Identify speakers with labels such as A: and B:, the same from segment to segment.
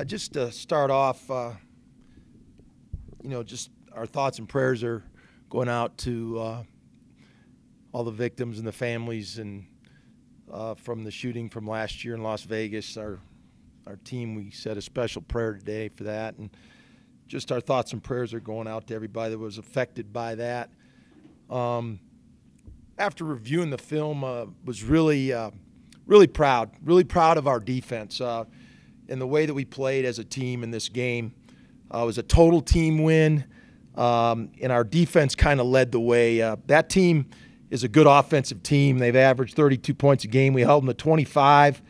A: Just to start off, just our thoughts and prayers are going out to all the victims and the families and from the shooting from last year in Las Vegas. Our team, we said a special prayer today for that, and just our thoughts and prayers are going out to everybody that was affected by that. After reviewing the film, was really proud of our defense and the way that we played as a team in this game. It was a total team win, and our defense kind of led the way. That team is a good offensive team. They've averaged 32 points a game. We held them to 25.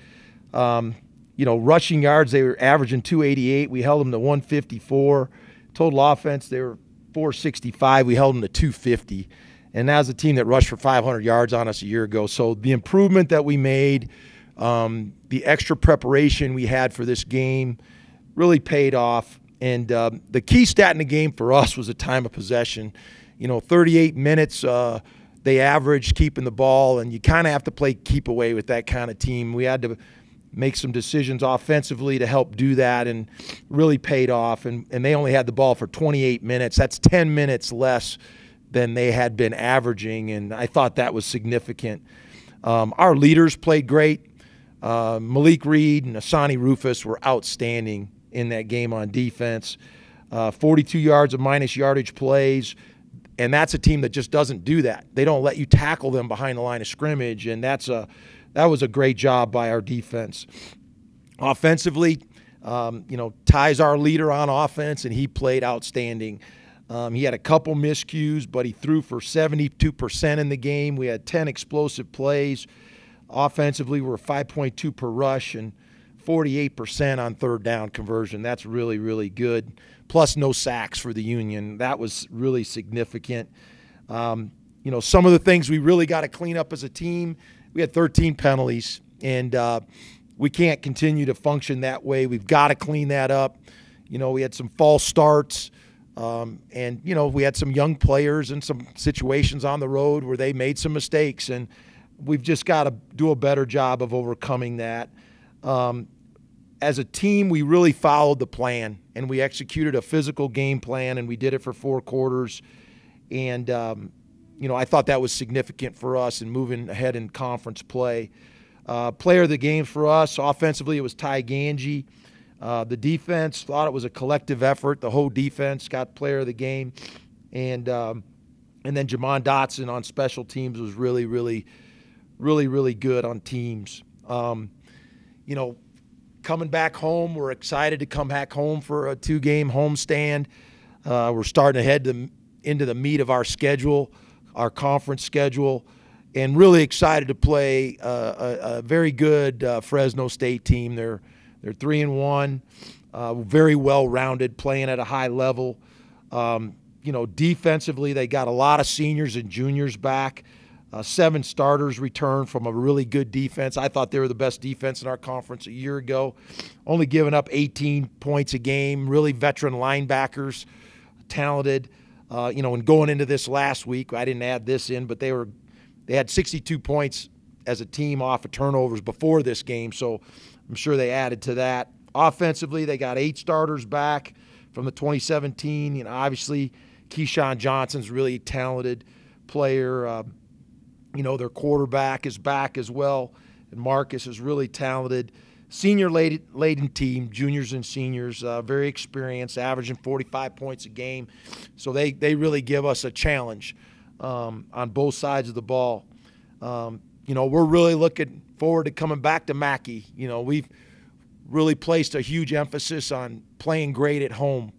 A: Rushing yards, they were averaging 288. We held them to 154. Total offense, they were 465. We held them to 250. And that was a team that rushed for 500 yards on us a year ago. So the improvement that we made, the extra preparation we had for this game really paid off. And the key stat in the game for us was the time of possession. 38 minutes they averaged keeping the ball, and you kind of have to play keep away with that kind of team. We had to make some decisions offensively to help do that, and really paid off. And they only had the ball for 28 minutes. That's 10 minutes less than they had been averaging, and I thought that was significant. Our leaders played great. Malik Reed and Asani Rufus were outstanding in that game on defense. 42 yards of minus yardage plays, and that's a team that just doesn't do that. They don't let you tackle them behind the line of scrimmage, and that was a great job by our defense. Offensively, Ty's our leader on offense, and he played outstanding. He had a couple miscues, but he threw for 72% in the game. We had 10 explosive plays. Offensively, we're 5.2 per rush and 48% on third down conversion. That's really, really good. Plus no sacks for the Union. That was really significant. Some of the things we really got to clean up as a team, we had 13 penalties, and we can't continue to function that way. We've got to clean that up. We had some false starts. We had some young players and some situations on the road where they made some mistakes, and we've just got to do a better job of overcoming that. As a team, we really followed the plan, and we executed a physical game plan, and we did it for 4 quarters. And, I thought that was significant for us in moving ahead in conference play. Player of the game for us, offensively, it was Ty Ganji. The defense, thought it was a collective effort. The whole defense got player of the game. And then Jamon Dotson on special teams was really, really, really, really good on teams. Coming back home, we're excited to come back home for a 2-game homestand. We're starting to head into the meat of our schedule, our conference schedule, and really excited to play a very good Fresno State team. They're 3-1, very well-rounded, playing at a high level. Defensively, they got a lot of seniors and juniors back. 7 starters returned from a really good defense. I thought they were the best defense in our conference a year ago, only giving up 18 points a game, really veteran linebackers, talented. And going into this last week, I didn't add this in, but they had 62 points as a team off of turnovers before this game, so I'm sure they added to that. Offensively, they got 8 starters back from the 2017. Obviously, Keyshawn Johnson's really talented player. Their quarterback is back as well, and Marcus is really talented. Senior-laden team, juniors and seniors, very experienced, averaging 45 points a game. So they really give us a challenge on both sides of the ball. We're really looking forward to coming back to Mackey. We've really placed a huge emphasis on playing great at home.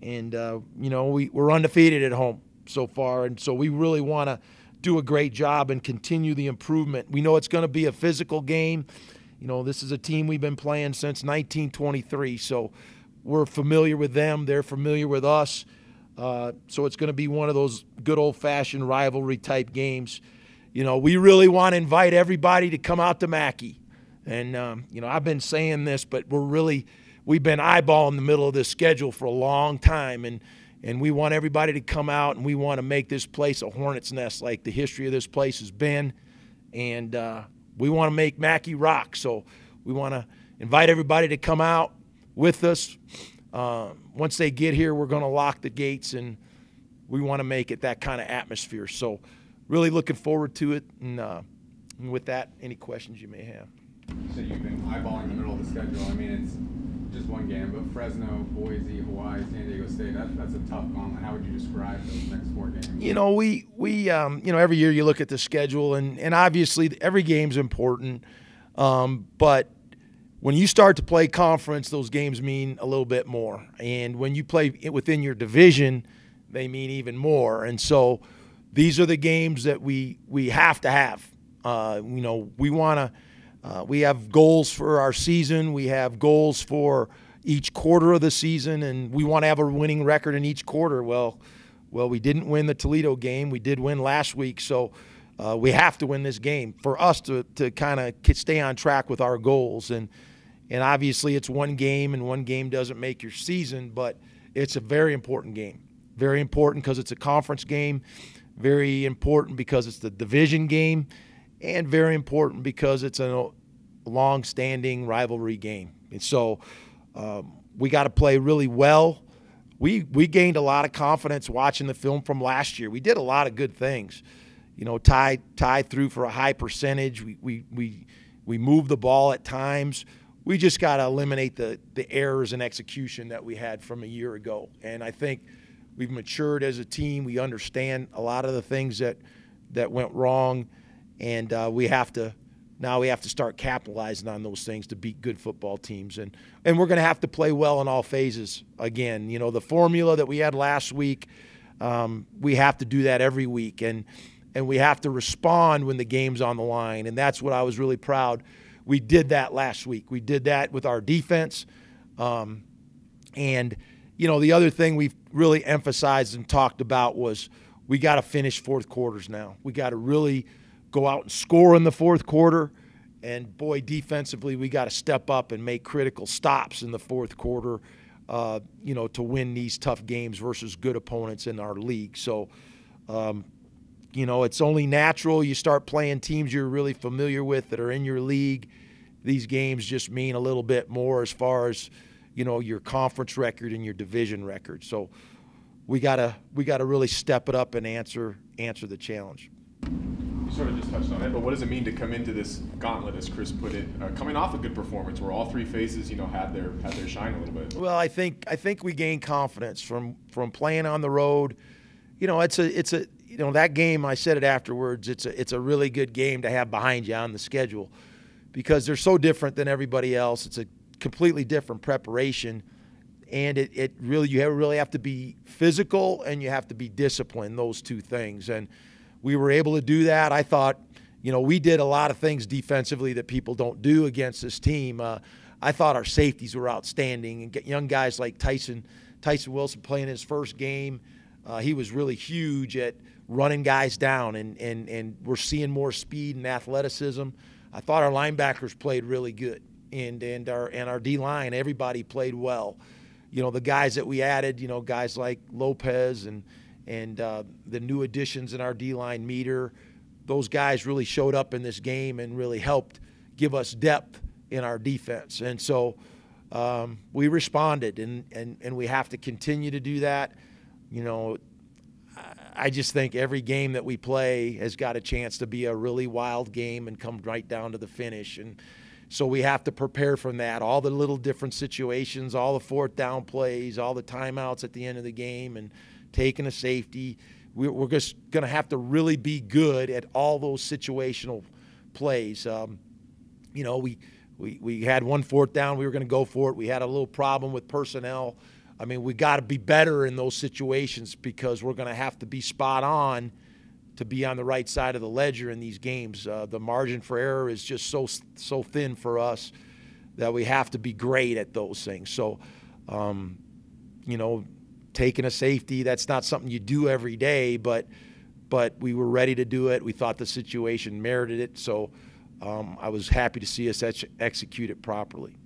A: And, we're undefeated at home so far. And so we really want to do a great job and continue the improvement. We know it's going to be a physical game. This is a team we've been playing since 1923. So we're familiar with them. They're familiar with us. So it's going to be one of those good old-fashioned rivalry-type games. We really want to invite everybody to come out to Mackey. And, I've been saying this, but we've been eyeballing the middle of this schedule for a long time. And we want everybody to come out, and we want to make this place a hornet's nest like the history of this place has been. And we want to make Mackey rock. So we want to invite everybody to come out, with us. Once they get here, we're going to lock the gates, and we want to make it that kind of atmosphere. So really looking forward to it. And with that, any questions you may have.
B: So you've been eyeballing the middle of the schedule. I mean, it's just one game, but Fresno, Boise, Hawaii, San Diego State, that's a tough gauntlet. How would you describe those next 4 games?
A: You know, we every year you look at the schedule, and obviously every game's important. But when you start to play conference, those games mean a little bit more. And when you play within your division, they mean even more. And so these are the games that we have to have. We have goals for our season. We have goals for each quarter of the season, and we want to have a winning record in each quarter. Well, we didn't win the Toledo game. We did win last week, so we have to win this game for us to kind of stay on track with our goals. And obviously it's one game, and one game doesn't make your season, but it's a very important game. Very important because it's a conference game. Very important because it's the division game. And very important because it's a long-standing rivalry game. And so we got to play really well. We gained a lot of confidence watching the film from last year. We did a lot of good things. You know, tied through for a high percentage. We moved the ball at times. We just got to eliminate the errors in execution that we had from a year ago. And I think we've matured as a team. We understand a lot of the things that went wrong. And we have to start capitalizing on those things to beat good football teams. And we're going to have to play well in all phases again. You know, the formula that we had last week, we have to do that every week. And we have to respond when the game's on the line. And that's what I was really proud. We did that last week. We did that with our defense. And, you know, the other thing we've really emphasized and talked about was we got to finish fourth quarters now. We got to really go out and score in the fourth quarter, and boy, defensively, we got to step up and make critical stops in the fourth quarter, to win these tough games versus good opponents in our league. So, it's only natural you start playing teams you're really familiar with that are in your league. These games just mean a little bit more as far as, your conference record and your division record. So we gotta really step it up and answer the challenge.
C: You sort of just touched on it, but what does it mean to come into this gauntlet, as Chris put it, coming off a good performance where all 3 phases, had their shine a little bit?
A: Well, I think we gained confidence from playing on the road. It's a that game. I said it afterwards. It's a really good game to have behind you on the schedule because they're so different than everybody else. It's a completely different preparation, and you really have to be physical and you have to be disciplined. Those 2 things, and we were able to do that. I thought, we did a lot of things defensively that people don't do against this team. I thought our safeties were outstanding, and get young guys like Tyson Wilson playing his first game. He was really huge at running guys down, and we're seeing more speed and athleticism. I thought our linebackers played really good, and our D-line, everybody played well. The guys that we added, guys like Lopez and the new additions in our D-line meter, those guys really showed up in this game and really helped give us depth in our defense. And so we responded, and we have to continue to do that. I just think every game that we play has got a chance to be a really wild game and come right down to the finish. And so we have to prepare from that, all the little different situations, all the 4th down plays, all the timeouts at the end of the game, and taking a safety. We're just going to have to really be good at all those situational plays. We had 1 4th down. We were going to go for it. We had a little problem with personnel. I mean, we got to be better in those situations because we're going to have to be spot on to be on the right side of the ledger in these games. The margin for error is just so thin for us that we have to be great at those things. So, taking a safety, that's not something you do every day, but we were ready to do it. We thought the situation merited it, so I was happy to see us execute it properly.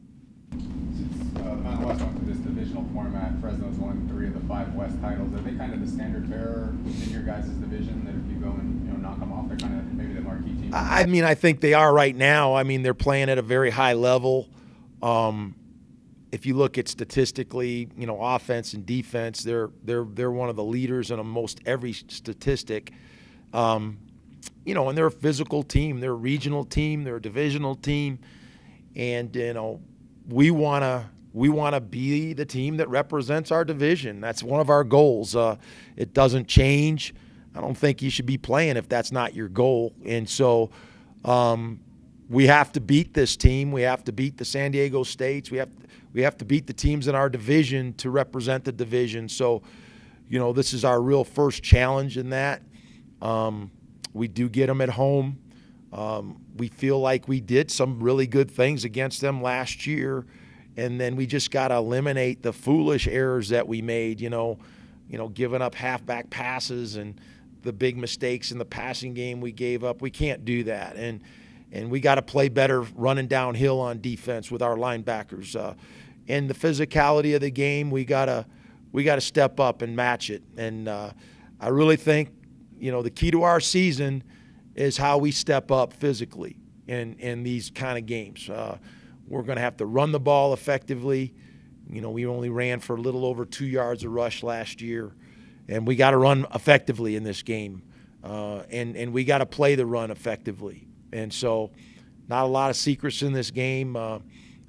B: Last one for this divisional format, Fresno's won 3 of the 5 West titles. Are they kind of the standard bearer within your guys' division that if you go and knock them off, they're kind of maybe the marquee team? I
A: think they are right now. I mean, they're playing at a very high level. if you look at statistically, offense and defense, they're one of the leaders in almost every statistic. And they're a physical team, they're a regional team, they're a divisional team, and we want to be the team that represents our division. That's one of our goals. It doesn't change. I don't think you should be playing if that's not your goal. And so we have to beat this team. We have to beat the San Diego States. We have to beat the teams in our division to represent the division. So, this is our real first challenge in that. We do get them at home. We feel like we did some really good things against them last year, and then we just got to eliminate the foolish errors that we made, giving up halfback passes and the big mistakes in the passing game we gave up. We can't do that. And we got to play better running downhill on defense with our linebackers. And the physicality of the game, we got to step up and match it. And I really think, the key to our season is how we step up physically in these kind of games. We're going to have to run the ball effectively. We only ran for a little over 2 yards a rush last year, and we got to run effectively in this game. And we got to play the run effectively. And so not a lot of secrets in this game.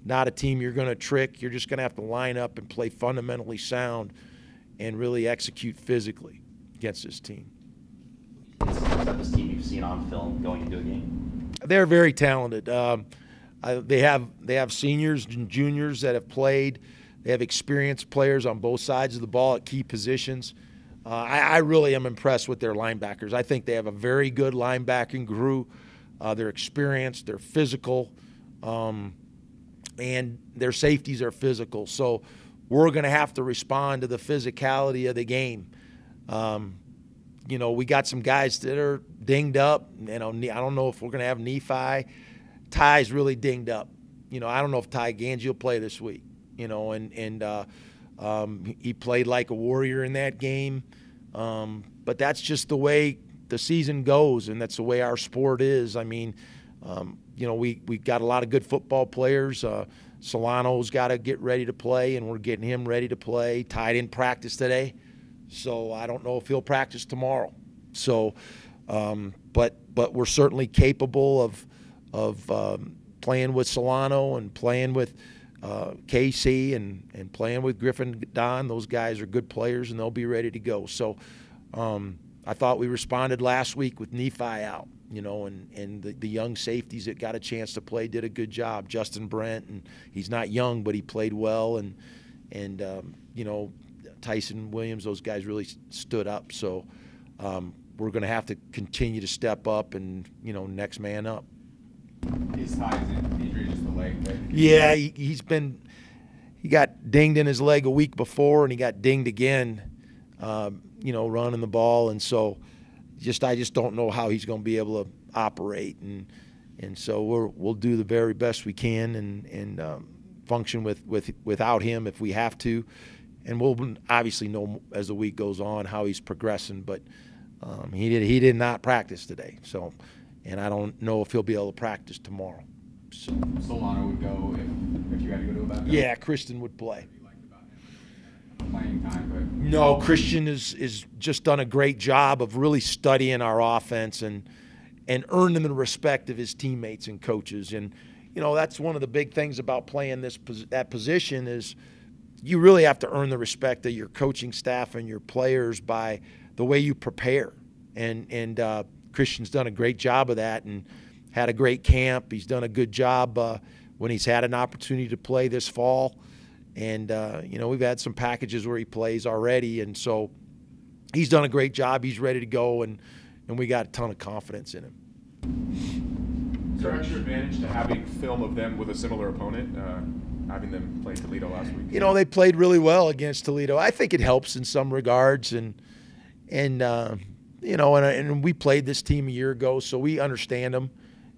A: Not a team you're going to trick. You're just going to have to line up and play fundamentally sound and really execute physically against this team.
D: Is the toughest team you've seen on film going into a game?
A: They're very talented. They have seniors and juniors that have played. They have experienced players on both sides of the ball at key positions. I really am impressed with their linebackers. I think they have a very good linebacking group. They're experienced, they're physical, and their safeties are physical. So we're going to have to respond to the physicality of the game. We got some guys that are dinged up. I don't know if we're going to have Nephi. Ty's really dinged up. I don't know if Ty Ganji will play this week. He played like a warrior in that game. But that's just the way the season goes, and that's the way our sport is. I mean, we got a lot of good football players. Solano's got to get ready to play, and we're getting him ready to play. Ty didn't practice today, so I don't know if he'll practice tomorrow. So, but we're certainly capable of playing with Solano and playing with KC and playing with Griffin Don. Those guys are good players, and they'll be ready to go. So I thought we responded last week with Nephi out, and the young safeties that got a chance to play did a good job. Justin Brent, and he's not young, but he played well, and Tyson Williams, those guys really stood up. So we're going to have to continue to step up and, next man up.
B: Is Ty's injury just the leg?
A: Yeah, he got dinged in his leg a week before, and he got dinged again, running the ball. And so I just don't know how he's going to be able to operate. And so we'll do the very best we can and function without him if we have to. And we'll obviously know as the week goes on how he's progressing. But he did not practice today. So, and I don't know if he'll be able to practice tomorrow. So
B: Solano would go if you had to go to a backup?
A: Yeah, Christian would play.
B: What do you like about him? Playing time, but
A: No, Christian is just done a great job of really studying our offense and earning the respect of his teammates and coaches. And that's one of the big things about playing that position is you really have to earn the respect of your coaching staff and your players by the way you prepare. And Christian's done a great job of that and had a great camp. He's done a good job when he's had an opportunity to play this fall. And, we've had some packages where he plays already. And so he's done a great job. He's ready to go, and we got a ton of confidence in him.
C: Is there extra advantage to having film of them with a similar opponent, having them play Toledo last week?
A: They played really well against Toledo. I think it helps in some regards. And we played this team a year ago, so we understand them.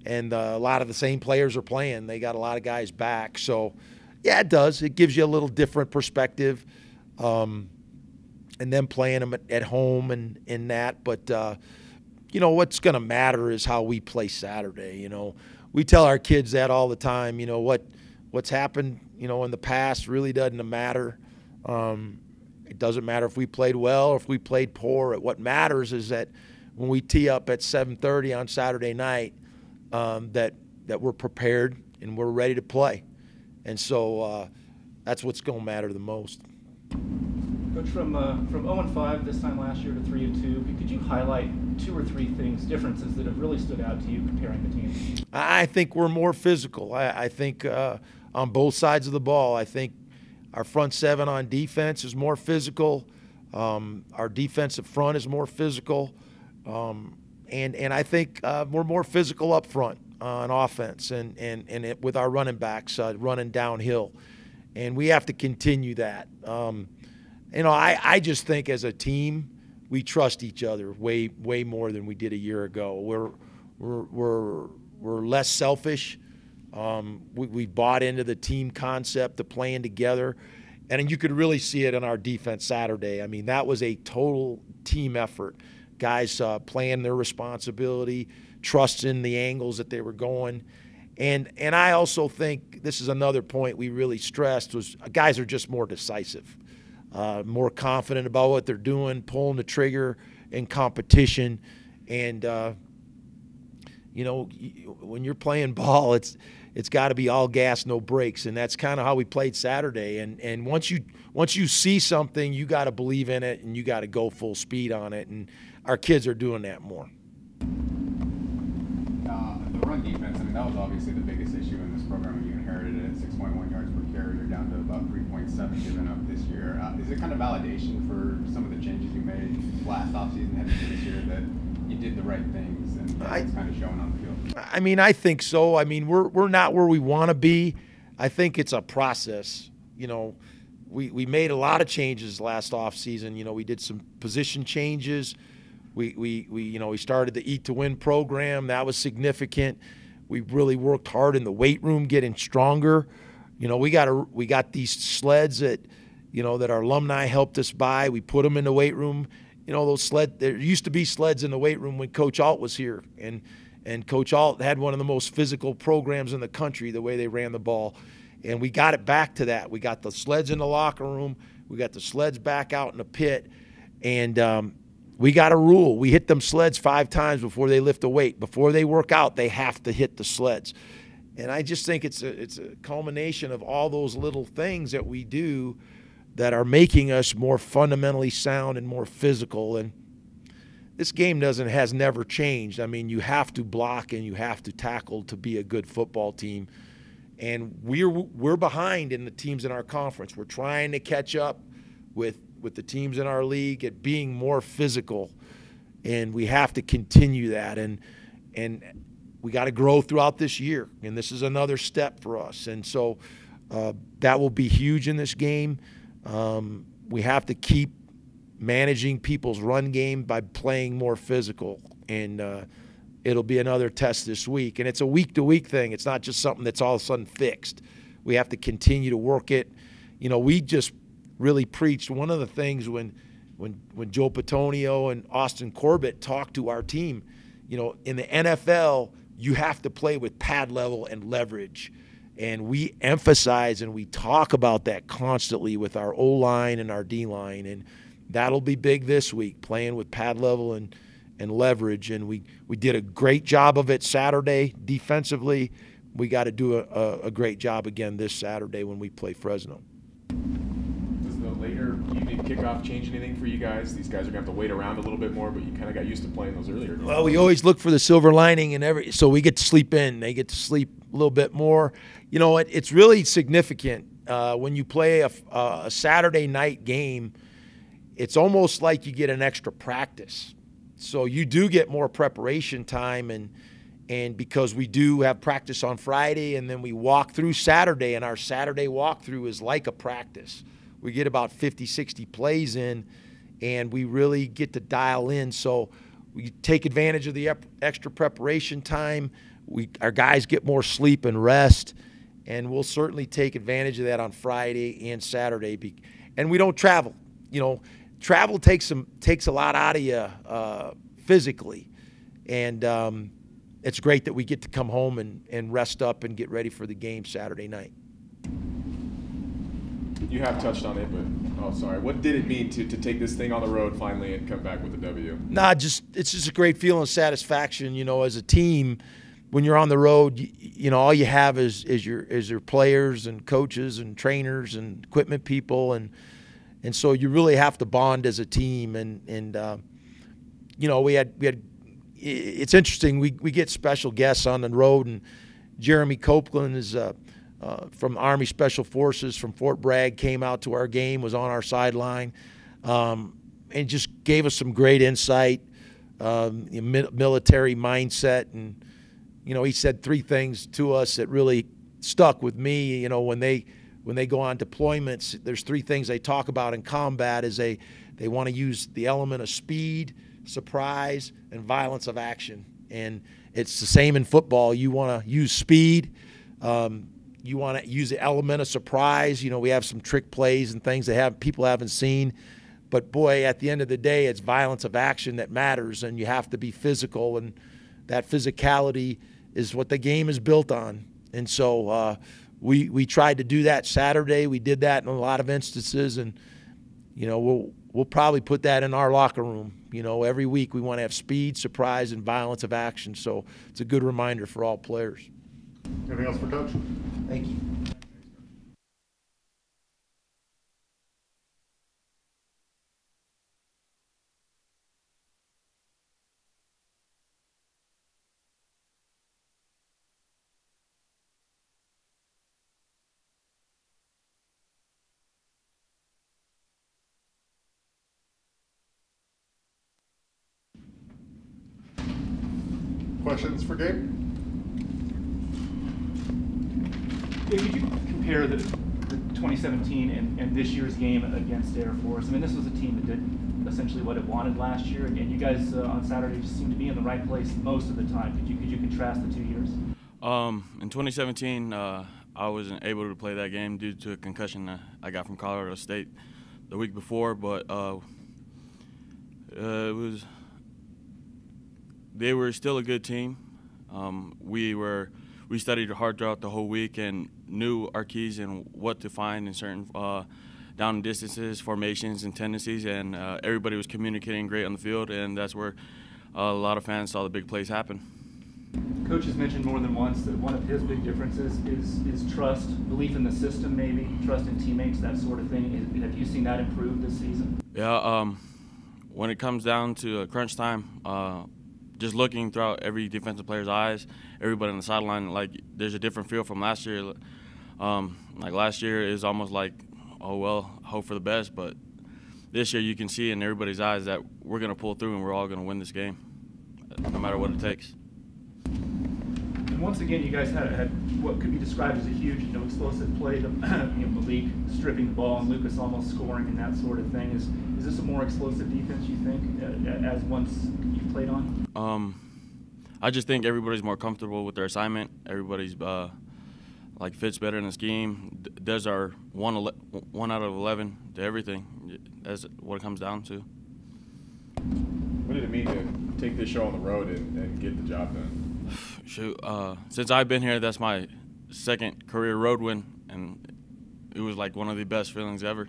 A: And a lot of the same players are playing. They got a lot of guys back. So, yeah, it does. It gives you a little different perspective. And then playing them at home and in that. But, what's going to matter is how we play Saturday. We tell our kids that all the time. what's happened, in the past really doesn't matter. It doesn't matter if we played well or if we played poor. What matters is that when we tee up at 7:30 on Saturday night, that we're prepared and we're ready to play. And so that's what's going to matter the most.
E: Coach, from 0-5 this time last year to 3-2, could you highlight 2 or 3 differences that have really stood out to you comparing the teams?
A: I think we're more physical. I think on both sides of the ball, I think our front 7 on defense is more physical. Our defensive front is more physical. And I think we're more physical up front on offense and with our running backs running downhill. And we have to continue that. I just think as a team, we trust each other way more than we did a year ago. We're less selfish. We bought into the team concept of playing together, and you could really see it in our defense Saturday. I mean, that was a total team effort. Guys playing their responsibility, trusting the angles that they were going. And I also think this is another point we really stressed was guys are just more decisive. More confident about what they're doing, pulling the trigger in competition. And, when you're playing ball, it's got to be all gas, no brakes. And that's kind of how we played Saturday. And once you see something, you got to believe in it and you got to go full speed on it. And our kids are doing that more.
B: The run defense, I mean, that was obviously the biggest issue in this program when you inherited it at 6.1 yards per carry. You're down to about 3.7 given up this year. Is it kind of validation for some of the changes you made last offseason heading into this year that you did the right things and it's kind of showing on the field?
A: I mean, I think so. I mean, we're not where we want to be. I think it's a process. We made a lot of changes last offseason. We did some position changes. We started the Eat to Win program. That was significant. We really worked hard in the weight room, getting stronger. We got these sleds that our alumni helped us buy. We put them in the weight room. Those sleds. There used to be sleds in the weight room when Coach Alt was here, and Coach Alt had one of the most physical programs in the country. The way they ran the ball, and we got it back to that. We got the sleds in the locker room. We got the sleds back out in the pit, and we got a rule. We hit them sleds 5 times before they lift a weight. Before they work out, they have to hit the sleds. And I just think it's a culmination of all those little things that we do that are making us more fundamentally sound and more physical. And this game has never changed. I mean, you have to block and you have to tackle to be a good football team. And we're behind in the teams in our conference. We're trying to catch up with the teams in our league at being more physical, and we have to continue that. And we got to grow throughout this year, and this is another step for us. And so that will be huge in this game. We have to keep managing people's run game by playing more physical, and it'll be another test this week. And it's a week-to-week thing. It's not just something that's all of a sudden fixed. We have to continue to work it. We just really preached one of the things when Joe Petonio and Austin Corbett talked to our team, in the NFL, you have to play with pad level and leverage. And we emphasize and we talk about that constantly with our O-line and our D-line. And that'll be big this week, playing with pad level and leverage. And we did a great job of it Saturday defensively. We got to do a great job again this Saturday when we play Fresno.
C: Later evening kickoff change anything for you guys? These guys are going to have to wait around a little bit more, but you kind of got used to playing those earlier games.
A: Well, we always look for the silver lining so we get to sleep in. They get to sleep a little bit more. It's really significant when you play a Saturday night game. It's almost like you get an extra practice. So you do get more preparation time, and because we do have practice on Friday and then we walk through Saturday, and our Saturday walkthrough is like a practice. We get about 50, 60 plays in, and we really get to dial in. So we take advantage of the extra preparation time. Our guys get more sleep and rest, and we'll certainly take advantage of that on Friday and Saturday. And we don't travel. Travel takes a lot out of you physically, and it's great that we get to come home and rest up and get ready for the game Saturday night.
C: You have touched on it, but oh, sorry. What did it mean to take this thing on the road finally and come back with a W?
A: Nah, it's just a great feeling of satisfaction. You know, as a team, when you're on the road, you know, all you have is your players and coaches and trainers and equipment people, and so you really have to bond as a team. And you know, we had. It's interesting. We get special guests on the road, and Jeremy Copeland is from Army Special Forces from Fort Bragg, came out to our game, was on our sideline, and just gave us some great insight, military mindset. And, you know, he said three things to us that really stuck with me. You know, when they go on deployments, there's three things they talk about in combat is they want to use the element of speed, surprise, and violence of action. And it's the same in football. You want to use speed. You want to use the element of surprise. You know, we have some trick plays and things that people haven't seen. But, boy, at the end of the day, it's violence of action that matters, and you have to be physical. And that physicality is what the game is built on. And so we tried to do that Saturday. We did that in a lot of instances. And, you know, we'll probably put that in our locker room. You know, every week we want to have speed, surprise, and violence of action. So it's a good reminder for all players.
F: Anything else for Coach?
A: Thank you.
F: Questions for Gabe?
E: Could you compare the 2017 and this year's game against Air Force? I mean, this was a team that did essentially what it wanted last year, and you guys on Saturday just seemed to be in the right place most of the time. Could you contrast the 2 years?
G: In 2017, I wasn't able to play that game due to a concussion I got from Colorado State the week before, but they were still a good team. We studied hard throughout the whole week and knew our keys and what to find in certain down distances, formations, and tendencies, and everybody was communicating great on the field, and that's where a lot of fans saw the big plays happen.
E: Coach has mentioned more than once that one of his big differences is trust, belief in the system maybe, trust in teammates, that sort of thing. Have you seen that improve this season?
G: Yeah, when it comes down to crunch time, just looking throughout every defensive player's eyes, everybody on the sideline, like there's a different feel from last year. Like last year is almost like, oh well, hope for the best. But this year you can see in everybody's eyes that we're going to pull through and we're all going to win this game, no matter what it takes.
E: And once again, you guys had what could be described as a huge, explosive play. Malik stripping the ball and Lucas almost scoring and that sort of thing. Is this a more explosive defense, you think, as once you've played on?
G: I just think everybody's more comfortable with their assignment. Everybody's fits better in the scheme. Does our 1 out of 11 to everything. That's what it comes down to.
C: What did it mean to take this show on the road and get the job done?
G: Shoot, since I've been here, that's my second career road win, and it was like one of the best feelings ever.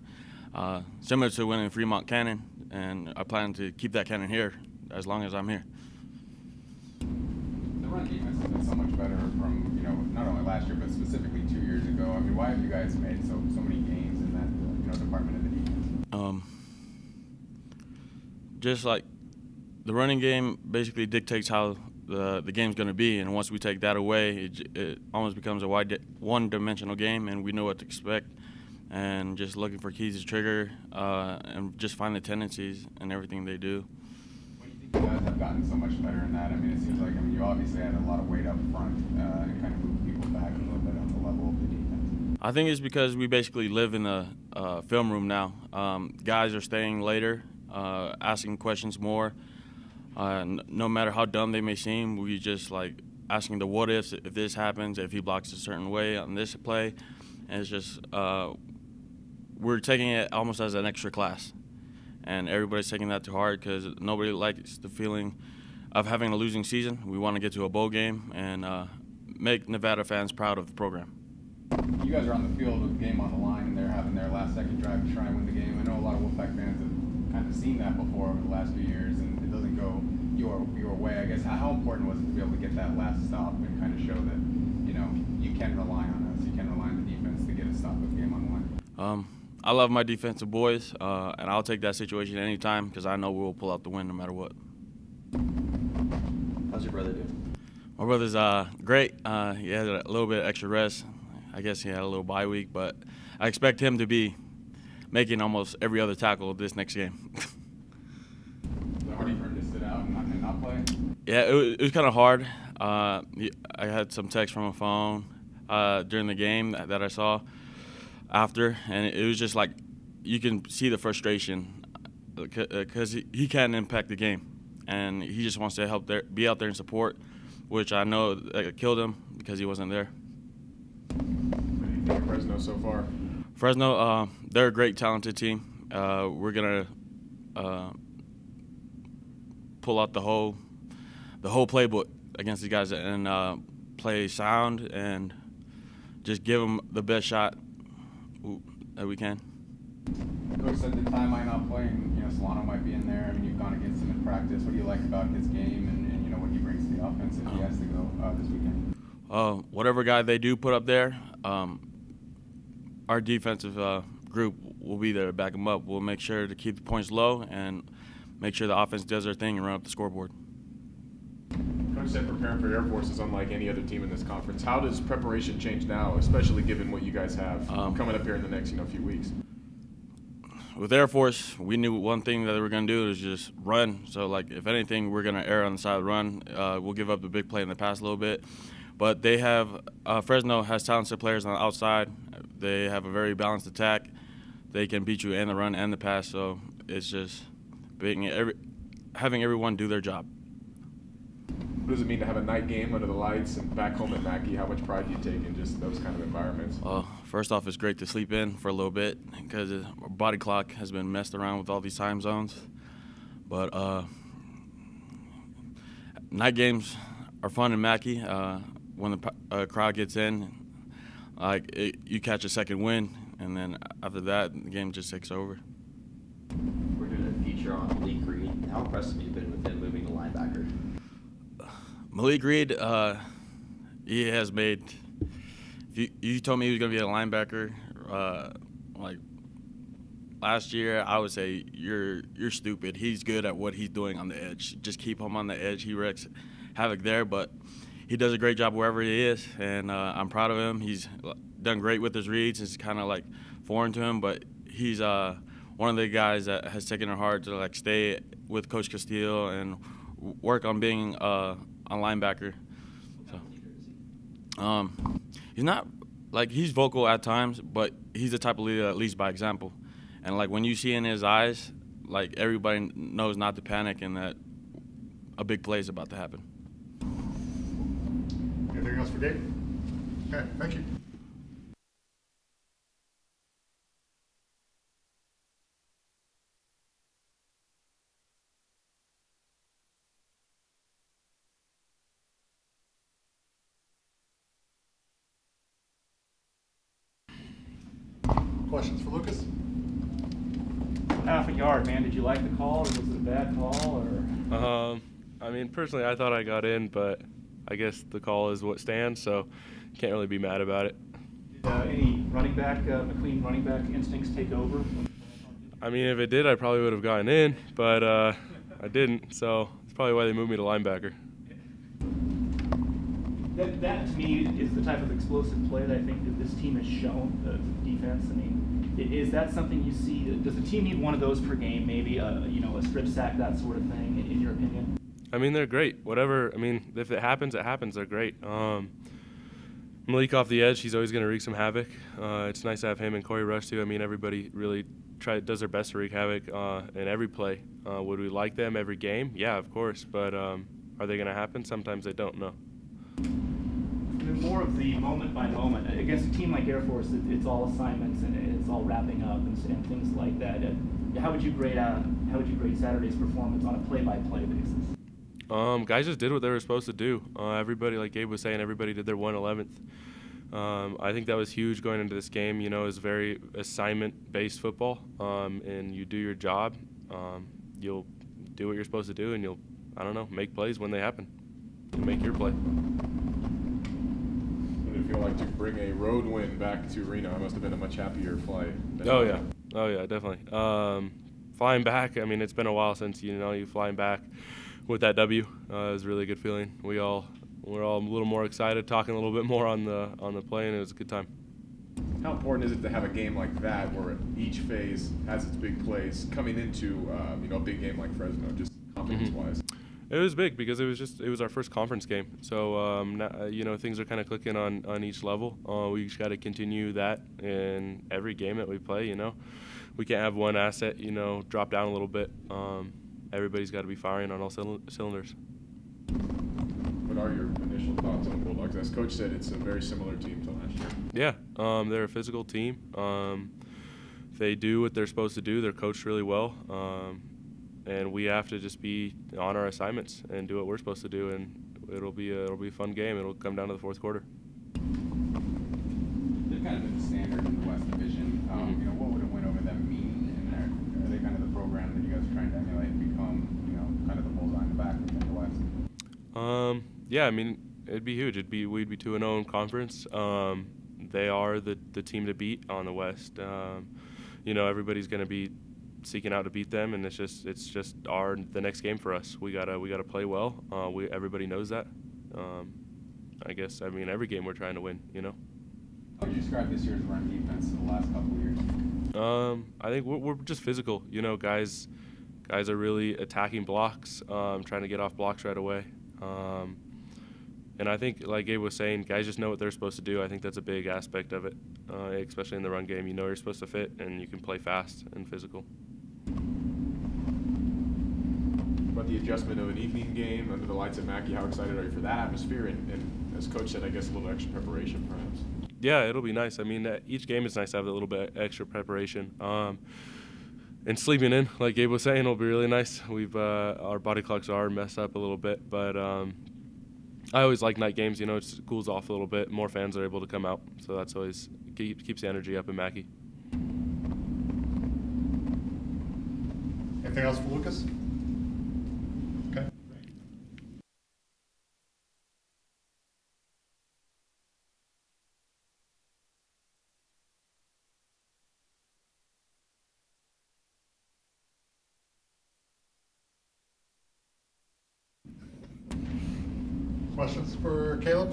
G: Similar to winning Fremont Cannon, and I plan to keep that cannon here as long as I'm here.
B: The run defense has been so much better from, not only last year, but specifically 2 years ago. I mean, why have you guys made so many gains in that, department of the defense?
G: Just like the running game basically dictates how the game's going to be, and once we take that away, it almost becomes a one-dimensional game, and we know what to expect. And just looking for keys to trigger and just find the tendencies and everything they do.
B: What do you think you guys have gotten so much better in that? I mean, it seems like you obviously had a lot of weight up front and kind of moved people back a little bit on the level of the defense.
G: I think it's because we basically live in the film room now. Guys are staying later, asking questions more. No matter how dumb they may seem, we just asking the what ifs. If this happens, if he blocks a certain way on this play, and it's just we're taking it almost as an extra class, and everybody's taking that to heart because nobody likes the feeling of having a losing season. We want to get to a bowl game and make Nevada fans proud of the program.
B: You guys are on the field with the game on the line, and they're having their last-second drive to try and win the game. I know a lot of Wolfpack fans have kind of seen that before over the last few years, and it doesn't go your way. I guess how important was it to be able to get that last stop and kind of show that you can rely on us, you can rely on the defense to get a stop with the game on the line?
G: I love my defensive boys, and I'll take that situation anytime because I know we'll pull out the win no matter what.
D: How's your brother doing?
G: My brother's great. He had a little bit of extra rest. I guess he had a little bye week, but I expect him to be making almost every other tackle this next game.
B: Is it hard for him to sit out and not play?
G: Yeah, it was kind of hard. I had some text from a phone during the game that I saw after, and it was just like you can see the frustration because he can't impact the game, and he just wants to be out there and support, which I know killed him because he wasn't there.
C: What do you think of Fresno so far?
G: Fresno, they're a great, talented team. We're gonna pull out the whole playbook against these guys and play sound and just give them the best shot that we can.
B: Coach said the time might not play, and Solano might be in there. I mean, you've gone against him in practice. What do you like about his game and what he brings to the offense if he has to go this weekend?
G: Whatever guy they do put up there, our defensive group will be there to back them up. We'll make sure to keep the points low and make sure the offense does their thing and run up the scoreboard.
C: Coach said preparing for Air Force is unlike any other team in this conference. How does preparation change now, especially given what you guys have coming up here in the next few weeks?
G: With Air Force, we knew one thing that they were going to do is just run. So, if anything, we're going to err on the side of the run. We'll give up the big play in the pass a little bit. But they have Fresno has talented players on the outside. They have a very balanced attack. They can beat you in the run and the pass. So it's just having everyone do their job.
C: What does it mean to have a night game under the lights and back home at Mackey? How much pride do you take in just those kind of environments?
G: First off, it's great to sleep in for a little bit because our body clock has been messed around with all these time zones. But night games are fun in Mackey. When the crowd gets in, you catch a second wind, and then after that, the game just takes over.
D: We're doing a feature on Malik Reed. How impressed have you been with him moving to linebacker?
G: Malik Reed, he has made. If you told me he was going to be a linebacker, last year, I would say you're stupid. He's good at what he's doing on the edge. Just keep him on the edge. He wreaks havoc there, but he does a great job wherever he is, and I'm proud of him. He's done great with his reads. It's kind of foreign to him, but he's one of the guys that has taken it hard to stay with Coach Castillo and work on being a linebacker. So, he's not he's vocal at times, but he's the type of leader that leads by example. And when you see in his eyes, everybody knows not to panic and that a big play is about to happen.
F: Anything else for Gabe? Okay, thank you. Questions for Lucas?
E: Half a yard, man. Did you like the call, or was it a bad call, or?
H: Personally, I thought I got in, but I guess the call is what stands, so can't really be mad about it.
E: Did any running back, McLean running back instincts take over?
H: If it did, I probably would have gotten in, but I didn't, so it's probably why they moved me to linebacker.
E: That to me is the type of explosive play that I think that this team has shown, the defense. Is that something you see? Does the team need one of those per game, maybe a strip sack, that sort of thing, in your opinion?
H: They're great. Whatever. If it happens, it happens. They're great. Malik off the edge, he's always going to wreak some havoc. It's nice to have him and Corey Rush too. Everybody really does their best to wreak havoc in every play. Would we like them every game? Yeah, of course. But are they going to happen? Sometimes they don't. No.
E: More of the moment by moment against a team like Air Force, it's all assignments and it's all wrapping up and things like that. How would you grade Saturday's performance on a play-by-play basis?
H: Guys just did what they were supposed to do. Everybody, like Gabe was saying, everybody did their 1/11th. I think that was huge going into this game. You know, it's very assignment-based football, and you do your job. You'll do what you're supposed to do, and you'll, I don't know, make plays when they happen. You'll make your play.
C: What did it feel like to bring a road win back to Reno? It must have been a much happier flight.
H: Oh yeah, definitely. Flying back, I mean, it's been a while since you flying back with that W. It was a really good feeling. We're all a little more excited, talking a little bit more on the play, and it was a good time.
C: How important is it to have a game like that where each phase has its big plays coming into a big game like Fresno, just confidence-wise?
H: It was big because it was our first conference game. So now, things are kind of clicking on each level. We just got to continue that in every game that we play. We can't have one asset drop down a little bit. Everybody's got to be firing on all cylinders.
C: What are your initial thoughts on the Bulldogs? As Coach said, it's a very similar team to last year.
H: Yeah, they're a physical team. They do what they're supposed to do. They're coached really well, and we have to just be on our assignments and do what we're supposed to do. And it'll be a fun game. It'll come down to the fourth quarter.
B: They've kind of been the standard in the West Division. What would a win over them mean? And are they kind of the program that you guys are trying to emulate and become, kind of the bullseye in the back within the West?
H: Yeah, I mean, it'd be huge. We'd be 2-0 in conference. They are the team to beat on the West. Everybody's going to be seeking out to beat them, and it's just the next game for us. We gotta play well. Everybody knows that. Every game we're trying to win.
B: How would you describe this year's run defense in the last couple of years?
H: I think we're just physical. Guys are really attacking blocks, trying to get off blocks right away. And I think, like Gabe was saying, guys just know what they're supposed to do. I think that's a big aspect of it, especially in the run game. You're supposed to fit, and you can play fast and physical.
C: About the adjustment of an evening game under the lights at Mackey, how excited are you for that atmosphere? And as Coach said, I guess a little extra preparation, perhaps.
H: Yeah, it'll be nice. I mean, each game is nice to have a little bit extra preparation. And sleeping in, like Gabe was saying, will be really nice. Our body clocks are messed up a little bit, but I always like night games. It cools off a little bit. More fans are able to come out, so that's always keeps the energy up in Mackey.
F: Anything else for Lucas? Okay. Questions for Kaleb?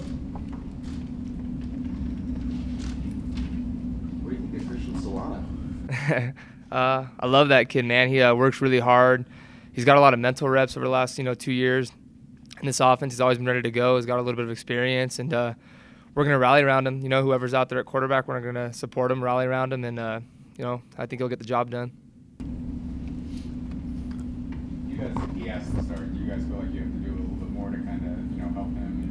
D: What do you think of Christian Solano?
I: I love that kid, man. He works really hard. He's got a lot of mental reps over the last 2 years in this offense. He's always been ready to go. He's got a little bit of experience, and we're going to rally around him. Whoever's out there at quarterback, we're going to support him, rally around him, and I think he'll get the job done.
B: He asked to start. Do you guys feel like you have to do a little bit more to kind of help him,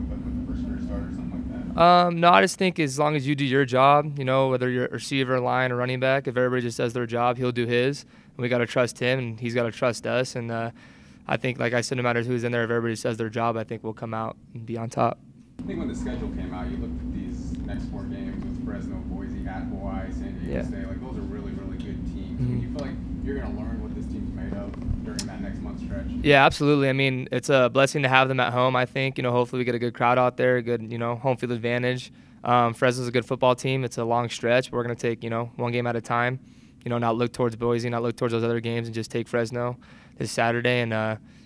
B: with the first career start or something like that?
I: No, I just think as long as you do your job, whether you're a receiver, line, or running back, if everybody just does their job, he'll do his. And we got to trust him, and he's got to trust us. And I think, like I said, no matter who's in there, if everybody just does their job, I think we'll come out and be on top.
B: I think when the schedule came out, you looked at these next 4 games with Fresno, Boise, at Hawaii, San Diego State. Like, those are really, really good teams.
I: Mm-hmm.
B: Do you feel like you're going to learn what this team's made of during that next month stretch?
I: Yeah, absolutely. I mean, it's a blessing to have them at home, I think. Hopefully we get a good crowd out there, good, home field advantage. Fresno's a good football team. It's a long stretch. But we're going to take, one game at a time, not look towards Boise, not look towards those other games, and just take Fresno this Saturday. And,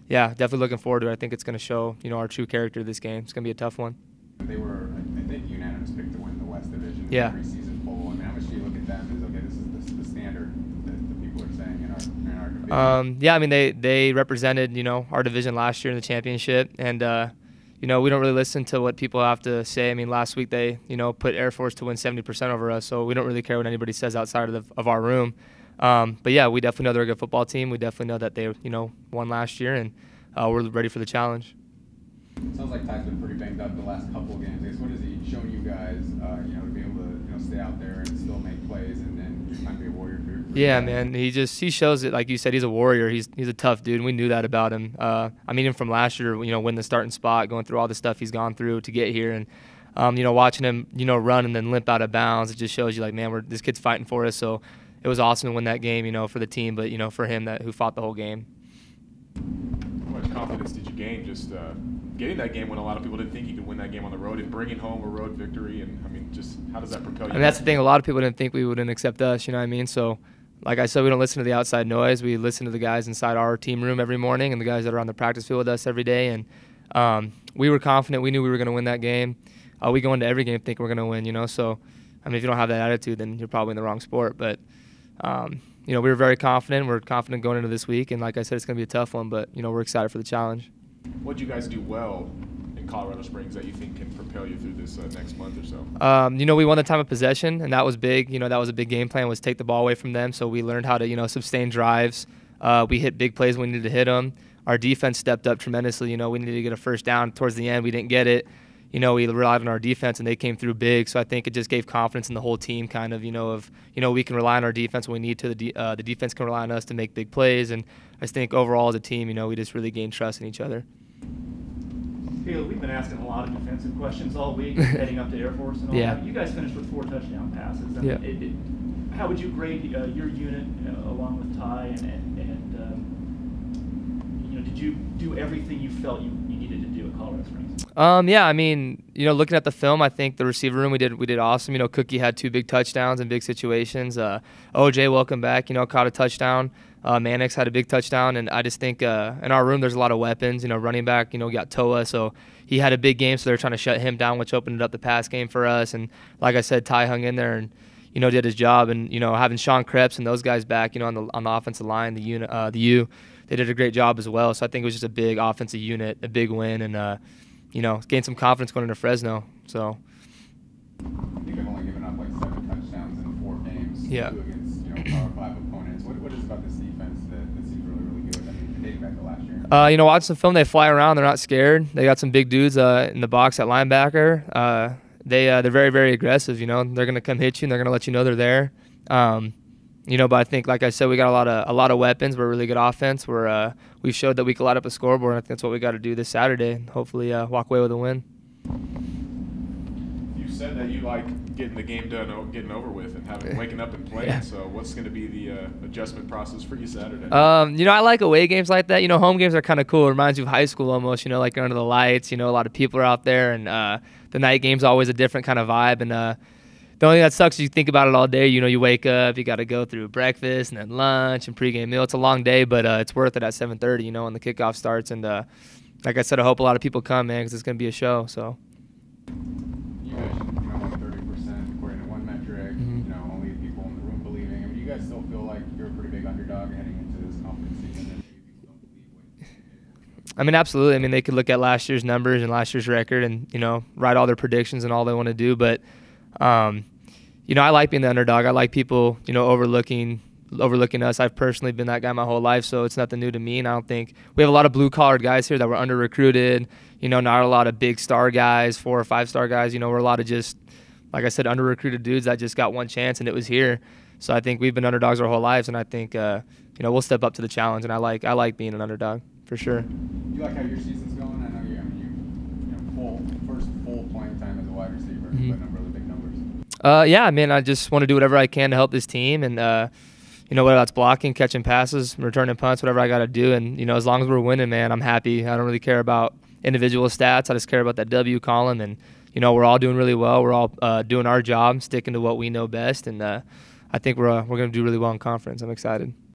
I: definitely looking forward to it. I think it's going to show, our true character of this game. It's going to be a tough one.
B: They were, I think, unanimous pick to win the West Division.
I: Yeah.
B: Preseason poll. I mean, how much do you look at them as, okay, this is the standard that the people are saying in our division?
I: Yeah, I mean, they represented, our division last year in the championship. And, we don't really listen to what people have to say. I mean, last week they, put Air Force to win 70% over us. So we don't really care what anybody says outside of our room. But, yeah, we definitely know they're a good football team. We definitely know that they, won last year. And we're ready for the challenge.
B: It sounds like Ty's been pretty banged up the last couple of games. I guess what has he shown you guys, to be able to, stay out there and still make plays and just kind of be a warrior for
I: Yeah, man. He shows it. Like you said, he's a warrior. He's a tough dude, and we knew that about him. Even from last year, win the starting spot, going through all the stuff he's gone through to get here. And watching him, run and then limp out of bounds, it just shows you like, man, this kid's fighting for us. So it was awesome to win that game, for the team, but for him who fought the whole game.
C: How much confidence did you gain just getting that game when a lot of people didn't think you could win that game on the road and bringing home a road victory? And I mean, just how does that propel you?
I: And that's the thing. A lot of people didn't think we wouldn't accept us. You know what I mean? So, like I said, we don't listen to the outside noise. We listen to the guys inside our team room every morning and the guys that are on the practice field with us every day. And we were confident. We knew we were going to win that game. We go into every game thinking we're going to win. So, I mean, if you don't have that attitude, then you're probably in the wrong sport. But we were very confident. We're confident going into this week. And like I said, it's going to be a tough one. But we're excited for the challenge.
C: What did you guys do well in Colorado Springs that you think can propel you through this next month or so?
I: We won the time of possession, and that was big. That was a big game plan, was take the ball away from them. So we learned how to, sustain drives. We hit big plays when we needed to hit them. Our defense stepped up tremendously. We needed to get a first down towards the end. We didn't get it. We relied on our defense, and they came through big. So I think it just gave confidence in the whole team, kind of, we can rely on our defense when we need to. The defense can rely on us to make big plays. And I just think overall as a team, we just really gained trust in each other.
E: Caleb, we've been asking a lot of defensive questions all week, heading up to Air Force and all that. You guys finished with 4 touchdown passes. How would you grade your unit along with Ty? Did you do everything you felt you needed to do at Colorado Springs?
I: Looking at the film, I think the receiver room we did awesome. Cookie had 2 big touchdowns in big situations. OJ, welcome back. Caught a touchdown. Mannix had a big touchdown, and I just think in our room there's a lot of weapons. Running back, got Toa, so he had a big game, so they're trying to shut him down, which opened up the pass game for us. And like I said, Ty hung in there and did his job. And having Sean Krebs and those guys back, on the offensive line, the U, they did a great job as well. So I think it was just a big offensive unit, a big win, and gained some confidence going into Fresno. So.
B: I think I've only given up like 7 touchdowns in 4 games.
I: Yeah.
B: 2 against Power 5 opponents. What is about this defense that seems really good? I mean, dating back to last year.
I: Watching the film, they fly around. They're not scared. They got some big dudes in the box at linebacker. They're very, very aggressive. They're going to come hit you, and they're going to let you know they're there. But I think, like I said, we got a lot of weapons. We're a really good offense. We've showed that we can light up a scoreboard, and I think that's what we got to do this Saturday, and hopefully walk away with a win.
C: You said that you like getting the game done, getting over with, and waking up and playing.
I: Yeah.
C: So what's going to be the adjustment process for you Saturday?
I: I like away games like that. Home games are kind of cool. It reminds you of high school almost. Like under the lights. A lot of people are out there, and the night game's always a different kind of vibe. And the only thing that sucks is you think about it all day. You wake up, you got to go through breakfast and then lunch and pregame meal. It's a long day, but it's worth it at 7:30. When the kickoff starts. And like I said, I hope a lot of people come, man, because it's going to be a show. So.
B: You mentioned, like 30% according to one metric. Only the people in the room believing. I mean, you guys still feel like you're a pretty big underdog heading into this conference season, and maybe people don't believe what you did.
I: Absolutely. They could look at last year's numbers and last year's record and write all their predictions and all they want to do, but. I like being the underdog. I like people, overlooking us. I've personally been that guy my whole life, so it's nothing new to me. And I don't think we have a lot of blue-collar guys here that were under-recruited. Not a lot of big star guys, 4 or 5 star guys. We're a lot of just, like I said, under-recruited dudes that just got one chance, and it was here. So I think we've been underdogs our whole lives, and I think we'll step up to the challenge. And I like being an underdog for sure.
B: You like how your season's going? I know you first full playing time as a wide receiver, putting up really big numbers.
I: I just want to do whatever I can to help this team, and whether that's blocking, catching passes, returning punts, whatever I got to do. And as long as we're winning, man, I'm happy. I don't really care about individual stats. I just care about that W column, and we're all doing really well. We're all doing our job, sticking to what we know best, and I think we're going to do really well in conference. I'm excited.